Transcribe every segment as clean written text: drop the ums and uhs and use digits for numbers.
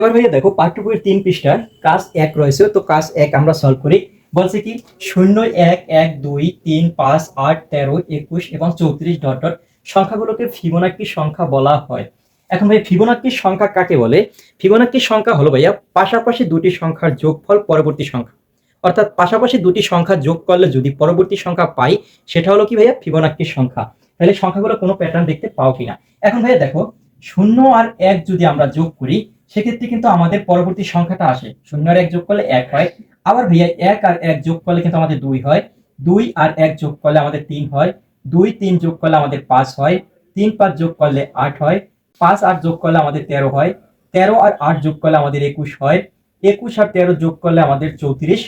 এবার ভাইয়া দেখো পাঠ্য বইয়ের 3 পৃষ্ঠার কাজ 1 রয়েছে। তো কাজ 1 আমরা সলভ করি। বলছে কি 0 1 1 2 3 5 8 13 21 এবং 34 ডট ডট সংখ্যাগুলোকে ফিবোনাক্কি সংখ্যা বলা হয়। এখন ভাই ফিবোনাক্কি সংখ্যা কাকে বলে? ফিবোনাক্কি সংখ্যা হলো ভাইয়া পাশাপাশি দুটি সংখ্যার যোগফল পরবর্তী সংখ্যা। অর্থাৎ পাশাপাশি দুটি সংখ্যা যোগ করলে যদি পরবর্তী সংখ্যা পাই সেটা হলো কি ভাইয়া ফিবোনাক্কি সংখ্যা। তাহলে সংখ্যাগুলো কোনো প্যাটার্ন দেখতে পাও কিনা। এখন ভাইয়া দেখো 0 আর 1 যদি আমরা যোগ করি সেক্ষেত্রে কিন্তু আমাদের পরবর্তী সংখ্যাটা আসে। 0 আর 1 যোগ করলে 1 হয়। আবার ভাইয়া 1 আর 1 যোগ করলে কিন্তু আমাদের 2 হয়। 2 আর 1 যোগ করলে আমাদের 3 হয়। 2 3 যোগ করলে আমাদের 5 হয়। 3 5 যোগ করলে 8 হয়। 5 8 যোগ করলে আমাদের 13 হয়। 13 আর 8 যোগ করলে আমাদের 21 হয়। 21 আর 13 যোগ করলে আমাদের 34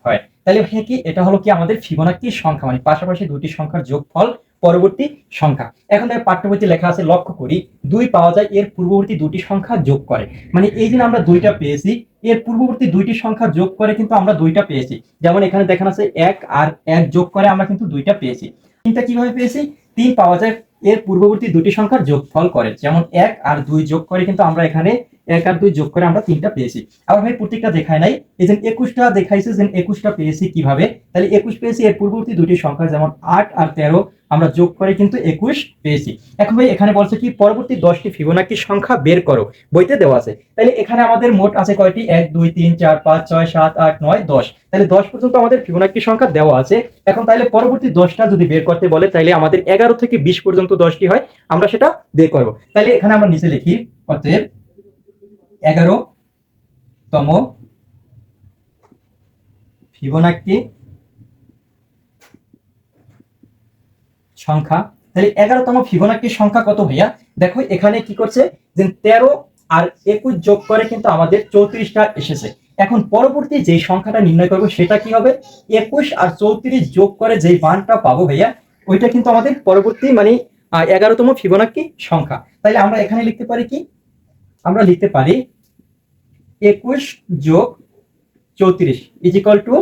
হয়। তাহলে ভাইয়া কি এটা হলো কি আমাদের ফিবোনাক্কি সংখ্যা, মানে পাশাপাশি দুটি সংখ্যার যোগফল পরবর্তী সংখ্যা। এখন তাই পাঠ্য বইতে লেখা আছে, লক্ষ্য করি 2 পাওয়া যায় এর পূর্ববর্তী দুটি সংখ্যা যোগ করে। মানে এই যে আমরা 2টা পেয়েছি, এর পূর্ববর্তী দুইটি সংখ্যা যোগ করে কিন্তু আমরা 2টা পেয়েছি। যেমন এখানে দেখানো আছে 1 আর 1 যোগ করে আমরা কিন্তু 2টা পেয়েছি। 3টা কিভাবে পেয়েছি? 3 পাওয়া যায় এর পূর্ববর্তী দুটি সংখ্যার যোগফল করে। যেমন 1 আর 2 যোগ করে কিন্তু আমরা এখানে 1 আর 2 যোগ করে আমরা 3টা পেয়েছি। আবার ভাই প্রত্যেকটা দেখায় নাই, এই যে 21টা দেখাইছে, যে 21টা পেয়েছি কিভাবে? তাহলে 21 পেয়েছি এর পূর্ববর্তী দুটি সংখ্যা, যেমন 8 আর 13 আমরা যোগ করে কিন্তু 21 পেয়েছি। এখন ভাই এখানে বলছে কি পরবর্তী 10টি ফিবোনাক্কি সংখ্যা বের করো, বইতে দেওয়া আছে। তাহলে এখানে আমাদের মোট আছে কয়টি? 1 2 3 4 5 6 7 8 9 10। তাহলে 10 পর্যন্ত আমাদের ফিবোনাক্কি সংখ্যা দেওয়া আছে। এখন তাহলে পরবর্তী 10টা যদি বের করতে বলে তাহলে আমাদের 11 থেকে 20 পর্যন্ত 10টি হয়, আমরা সেটা বের করব। তাহলে এখানে আমরা নিচে লিখি, অতএব 11তম ফিবোনাক্কি সংখ্যা। তাহলে 11তম ফিবোনাক্কি সংখ্যা কত ভাইয়া? দেখো এখানে কি করছে, যে 13 আর 21 যোগ করে কিন্তু আমাদের 34টা এসেছে। এখন পরবর্তী যে সংখ্যাটা নির্ণয় করব সেটা কি হবে? 21 আর 34 যোগ করে যে মানটা পাবো ভাইয়া, ওইটা কিন্তু আমাদের পরবর্তী মানে 11তম ফিবোনাক্কি সংখ্যা। তাহলে আমরা এখানে লিখতে পারি কি? আমরা লিখতে পারি 21 যোগ 34 ইজ ইকুয়াল টু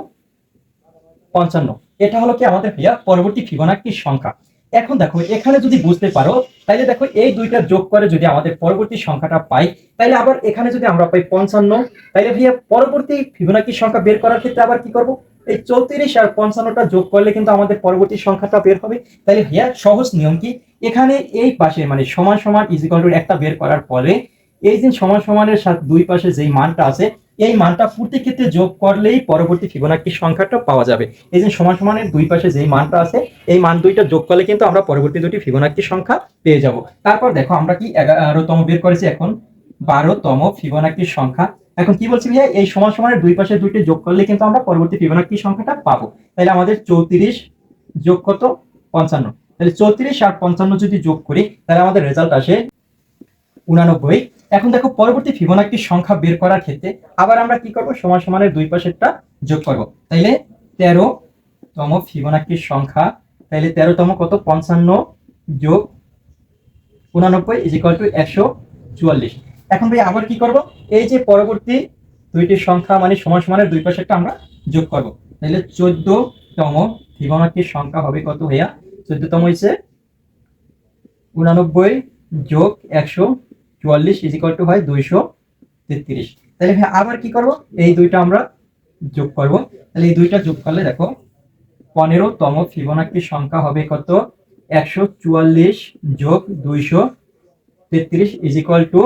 55। এটা হলো কি আমাদের ভাইয়া পরবর্তী ফিবোনাক্কি সংখ্যা। এখন দেখো এখানে যদি বুঝতে পারো, তাহলে দেখো এই দুইটা যোগ করে যদি আমাদের পরবর্তী সংখ্যাটা পাই, তাহলে আবার এখানে যদি আমরা পাই 55, তাহলে ভাইয়া পরবর্তী ফিবোনাক্কি সংখ্যা বের করার ক্ষেত্রে আবার কি করব? এই 34 আর 55টা যোগ করলে কিন্তু আমাদের পরবর্তী সংখ্যাটা বের হবে। তাহলে ভাইয়া সহজ নিয়ম কি, এখানে এই পাশে মানে সমান সমান ইজ ইকুয়াল টু একটা বের করার পরে এই যে সমান সমানের সাথে দুই পাশে যেই মানটা আছে এই মানটা প্রতি ক্ষেত্রে যোগ করলেই পরবর্তী ফিবোনাক্কি সংখ্যাটা পাওয়া যাবে। এই যে সমান সমানের দুই পাশে যেই মানটা আছে এই মান দুইটা যোগ করলে কিন্তু আমরা পরবর্তী দুটি ফিবোনাক্কি সংখ্যা পেয়ে যাব। তারপর দেখো আমরা কি 11তম বের করেছি, এখন 12তম ফিবোনাক্কি সংখ্যা। এখন কি বলছি ভাইয়া, এই সমান সমানের দুই পাশে দুইটি যোগ করলে কিন্তু আমরা পরবর্তী ফিবোনাক্কি সংখ্যাটা পাবো। তাহলে আমাদের 34 যোগ কত? 55। তাহলে 34 আর 55 যদি যোগ করি তাহলে আমাদের রেজাল্ট আসে 89। এখন দেখো পরবর্তী ফিবোনাক্কি সংখ্যা বের করার ক্ষেত্রে আবার আমরা কি করব? সমান সমানের দুই পাশেরটা যোগ করব। তাইলে 13তম ফিবোনাক্কি সংখ্যা, তাইলে 13তম কত? 55 যোগ 89 ইজ ইকুয়াল টু 144। এখন ভাই আবার কি করব? এই যে পরবর্তী দুইটি সংখ্যা মানে সমান সমানের দুই পাশেরটা আমরা যোগ করব। তাহলে 14তম ফিবোনাক্কি সংখ্যা হবে কত ভাইয়া? 14তম হইছে 89 যোগ 144 ইজ ইকুয়াল টু হয় 233। তাহলে ভাই আবার কি করব? এই দুইটা আমরা যোগ করব। তাহলে এই দুইটা যোগ করলে দেখো 15তম ফিবোনাক্কি সংখ্যা হবে কত? 144 যোগ 233 ইজ ইকুয়াল টু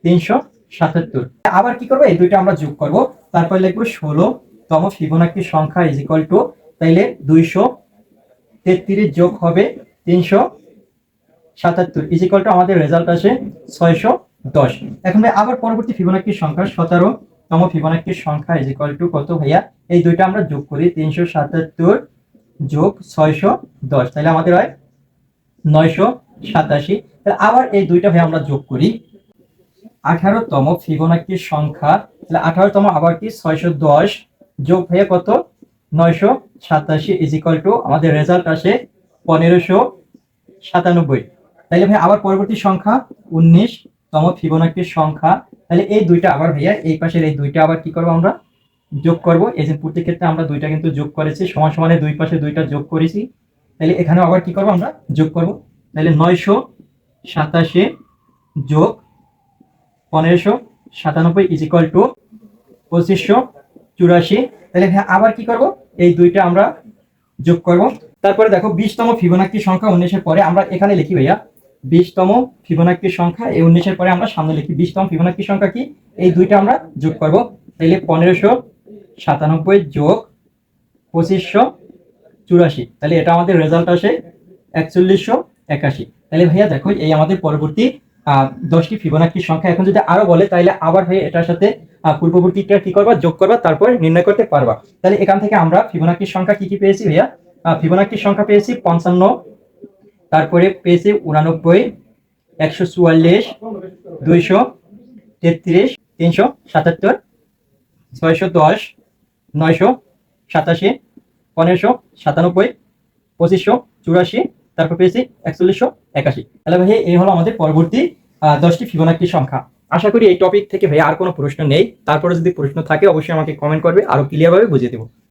377। আবার কি করব? এই দুইটা আমরা যোগ করব, তারপর লিখব 16তম ফিবোনাক্কি সংখ্যা ইজ ইকুয়াল টু, তাইলে 233 যোগ হবে 377 ইজ ইকুয়াল টু আমাদের রেজাল্ট আসে 610। এখন ভাই আবার পরবর্তী ফিবোনাক্কি সংখ্যা 17তম ফিবোনাক্কি সংখ্যা ইজ ইকুয়াল টু কত ভাইয়া? এই দুইটা আমরা যোগ করি, 377 যোগ 610, তাহলে আমাদের হয় 987। তাহলে আবার এই দুইটা ভাই আমরা যোগ করি, 18তম ফিবোনাক্কি সংখ্যা। তাহলে 18তম আবার কি 610 যোগ ভাইয়া কত? 987 ইজ ইকুয়াল টু আমাদের রেজাল্ট আসে 1597। তাহলে ভাই আবার পরবর্তী সংখ্যা 19তম ফিবোনাক্কি সংখ্যা। তাহলে এই দুইটা আবার ভাইয়া এই পাশের এই দুইটা আবার কি করব? আমরা যোগ করব। এই যে প্রত্যেক ক্ষেত্রে আমরা দুইটা কিন্তু যোগ করেছি, সমান সমানের দুই পাশে দুইটা যোগ করেছি। তাহলে এখানে আবার কি করব? আমরা যোগ করব। তাহলে 987 যোগ 97 ইজ ইকুয়াল টু 2584। তাহলে ভাইয়া আবার কি করব, এই দুইটা আমরা যোগ করব। তারপরে দেখো 20তম ফিবোনাক্কি সংখ্যা 19-এর পরে আমরা এখানে লিখি ভাইয়া 20তম ফিবোনাক্কি সংখ্যা, এই 19-এর পরে আমরা সামনে লিখি 20তম ফিবোনাক্কি সংখ্যা কি, এই দুইটা আমরা যোগ করব। তাহলে 1597 যোগ 2584, তাহলে এটা আমাদের রেজাল্ট আসে 4181। তাহলে ভাইয়া দেখো এই আমাদের পরবর্তী 10টি ফিবোনাক্কি সংখ্যা। এখন যদি আরো বলে তাহলে আবার ভাইয়া এটার সাথে পূর্ববর্তীটা কি করবা, যোগ করবা, তারপর নির্ণয় করতে পারবা। তাহলে এখান থেকে আমরা ফিবোনাক্কি সংখ্যা কি কি পেয়েছি ভাইয়া, ফিবোনাক্কি সংখ্যা পেয়েছি 55, তারপরে পেয়েছি 89, 144, 233, 377, 610, 987, 1597, 2584, তারপর পেয়েছি 4181। তাহলে ভাই এই হলো আমাদের পরবর্তী 10টি ফিবোনাক্কি সংখ্যা। আশা করি এই টপিক থেকে ভাই আর কোনো প্রশ্ন নেই। তারপরে যদি প্রশ্ন থাকে অবশ্যই আমাকে কমেন্ট করবে, আরো ক্লিয়ার ভাবে বুঝিয়ে দেবো।